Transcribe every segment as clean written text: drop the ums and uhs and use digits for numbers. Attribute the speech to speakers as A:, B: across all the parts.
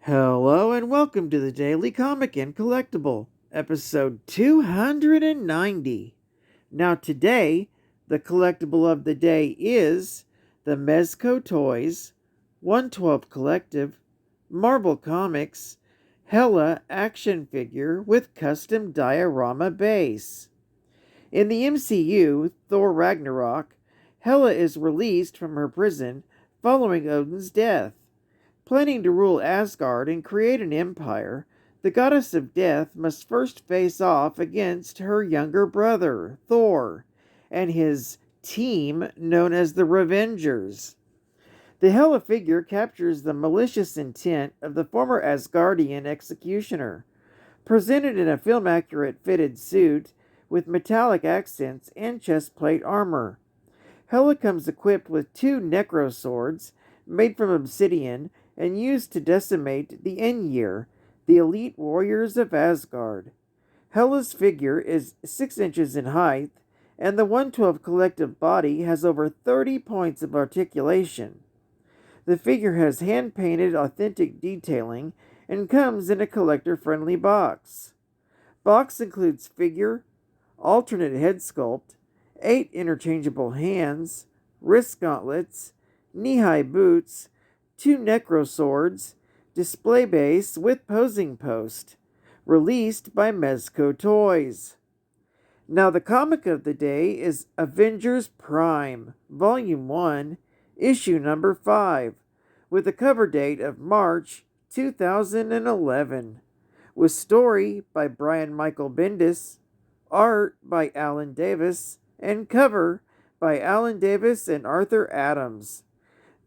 A: Hello and welcome to the Daily Comic and Collectible, episode 290. Now today, the collectible of the day is the Mezco Toyz 112 Collective Marvel Comics Hela action figure with custom diorama base. In the MCU, Thor Ragnarok, Hela is released from her prison following Odin's death. Planning to rule Asgard and create an empire, the goddess of death must first face off against her younger brother, Thor, and his team known as the Avengers. The Hela figure captures the malicious intent of the former Asgardian executioner, presented in a film-accurate fitted suit with metallic accents and chestplate armor. Hela comes equipped with two necro swords made from obsidian and used to decimate the Aenir, the elite warriors of Asgard. Hela's figure is 6 inches in height, and the 112 collective body has over 30 points of articulation. The figure has hand-painted authentic detailing and comes in a collector-friendly box. Box includes figure, alternate head sculpt, 8 interchangeable hands, wrist gauntlets, knee-high boots, 2 necro swords, display base with posing post, released by Mezco Toyz. Now the comic of the day is Avengers Prime, Volume 1, Issue number 5, with a cover date of March 2011, with story by Brian Michael Bendis, art by Alan Davis, and cover by Alan Davis and Arthur Adams.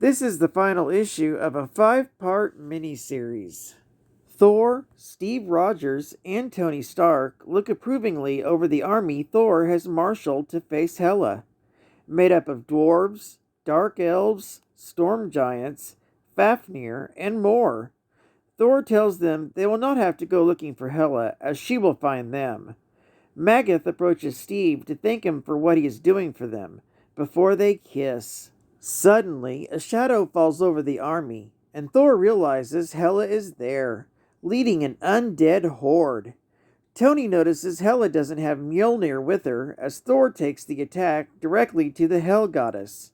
A: This is the final issue of a 5-part miniseries. Thor, Steve Rogers, and Tony Stark look approvingly over the army Thor has marshaled to face Hela, made up of dwarves, dark elves, storm giants, Fafnir, and more. Thor tells them they will not have to go looking for Hela, as she will find them. Magath approaches Steve to thank him for what he is doing for them, before they kiss. Suddenly, a shadow falls over the army, and Thor realizes Hela is there, leading an undead horde. Tony notices Hela doesn't have Mjolnir with her, as Thor takes the attack directly to the Hell Goddess.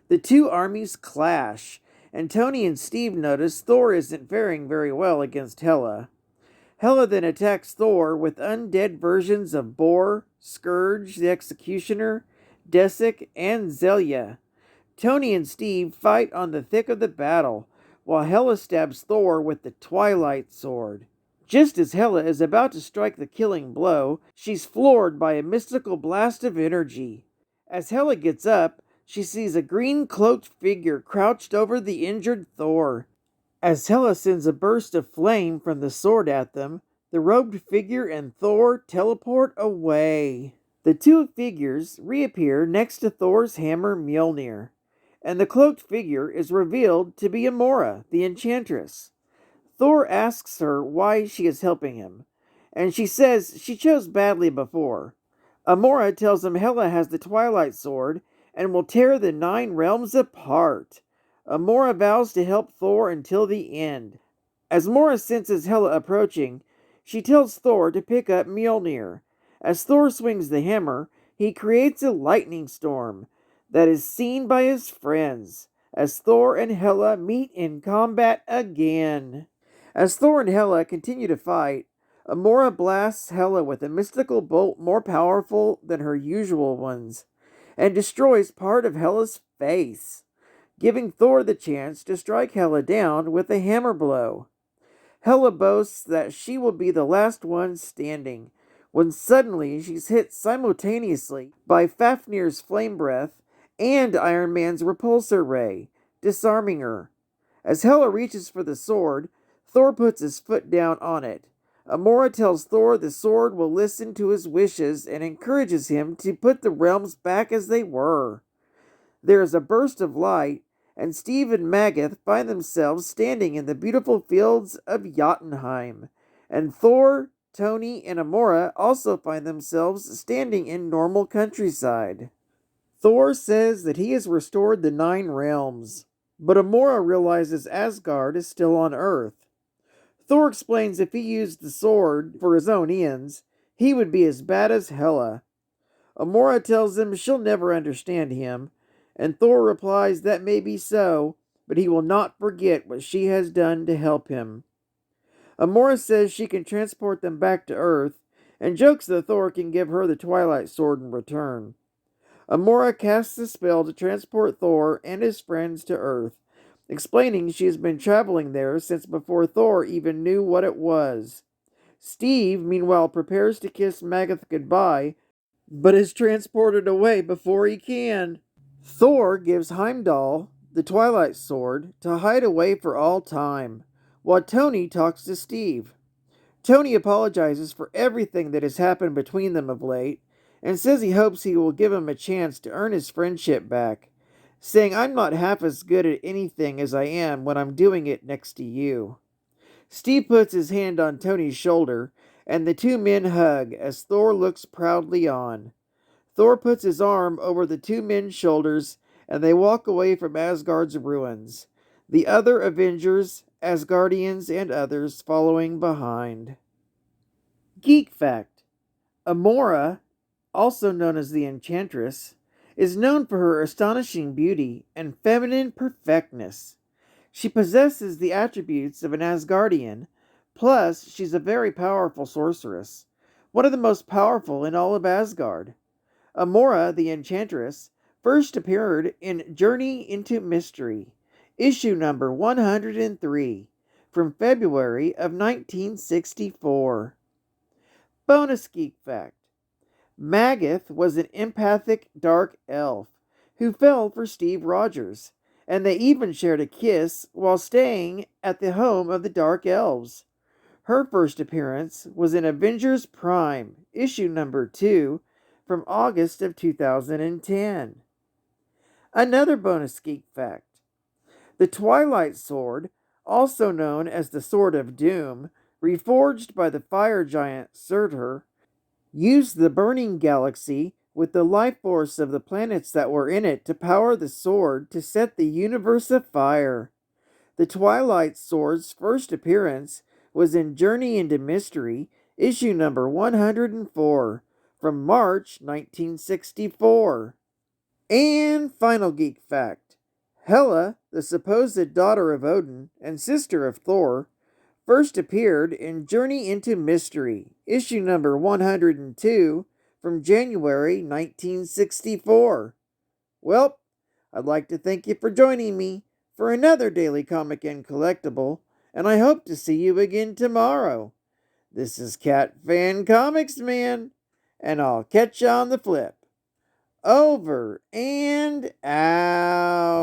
A: The two armies clash, and Tony and Steve notice Thor isn't faring very well against Hela. Hela then attacks Thor with undead versions of Bor, Scourge the Executioner, Desic, and Zelia. Tony and Steve fight on the thick of the battle, while Hela stabs Thor with the Twilight Sword. Just as Hela is about to strike the killing blow, she's floored by a mystical blast of energy. As Hela gets up, she sees a green-cloaked figure crouched over the injured Thor. As Hela sends a burst of flame from the sword at them, the robed figure and Thor teleport away. The two figures reappear next to Thor's hammer Mjolnir, and the cloaked figure is revealed to be Amora, the Enchantress. Thor asks her why she is helping him, and she says she chose badly before. Amora tells him Hela has the Twilight Sword and will tear the 9 realms apart. Amora vows to help Thor until the end. As Mora senses Hela approaching, she tells Thor to pick up Mjolnir. As Thor swings the hammer, he creates a lightning storm that is seen by his friends, as Thor and Hela meet in combat again. As Thor and Hela continue to fight, Amora blasts Hela with a mystical bolt more powerful than her usual ones, and destroys part of Hela's face, giving Thor the chance to strike Hela down with a hammer blow. Hela boasts that she will be the last one standing, when suddenly she's hit simultaneously by Fafnir's flame breath and Iron Man's repulsor ray, disarming her. As Hela reaches for the sword, Thor puts his foot down on it. Amora tells Thor the sword will listen to his wishes and encourages him to put the realms back as they were. There is a burst of light, and Steve and Magath find themselves standing in the beautiful fields of Jotunheim, and Thor, Tony, and Amora also find themselves standing in normal countryside. Thor says that he has restored the 9 realms, but Amora realizes Asgard is still on Earth. Thor explains if he used the sword for his own ends, he would be as bad as Hela. Amora tells him she'll never understand him, and Thor replies that may be so, but he will not forget what she has done to help him. Amora says she can transport them back to Earth, and jokes that Thor can give her the Twilight Sword in return. Amora casts a spell to transport Thor and his friends to Earth, explaining she has been traveling there since before Thor even knew what it was. Steve, meanwhile, prepares to kiss Magath goodbye, but is transported away before he can. Thor gives Heimdall the Twilight Sword to hide away for all time, while Tony talks to Steve. Tony apologizes for everything that has happened between them of late, and says he hopes he will give him a chance to earn his friendship back, saying, "I'm not half as good at anything as I am when I'm doing it next to you." Steve puts his hand on Tony's shoulder, and the two men hug as Thor looks proudly on. Thor puts his arm over the two men's shoulders, and they walk away from Asgard's ruins, the other Avengers, Asgardians, and others following behind. Geek Fact: Amora, also known as the Enchantress, is known for her astonishing beauty and feminine perfectness. She possesses the attributes of an Asgardian, plus she's a very powerful sorceress, one of the most powerful in all of Asgard. Amora, the Enchantress, first appeared in Journey into Mystery, issue number 103, from February of 1964. Bonus Geek Fact: Magath was an empathic dark elf who fell for Steve Rogers, and they even shared a kiss while staying at the home of the Dark Elves. Her first appearance was in Avengers Prime, issue number 2, from August of 2010. Another bonus geek fact: the Twilight Sword, also known as the Sword of Doom, reforged by the fire giant Surtur, used the burning galaxy with the life force of the planets that were in it to power the sword to set the universe afire. The Twilight Sword's first appearance was in Journey into Mystery, issue number 104, from March 1964. And final geek fact: Hela, the supposed daughter of Odin and sister of Thor, first appeared in Journey into Mystery, issue number 102, from January 1964. Well, I'd like to thank you for joining me for another Daily Comic and Collectible, and I hope to see you again tomorrow. This is Cat Fan Comics Man, and I'll catch you on the flip. Over and out.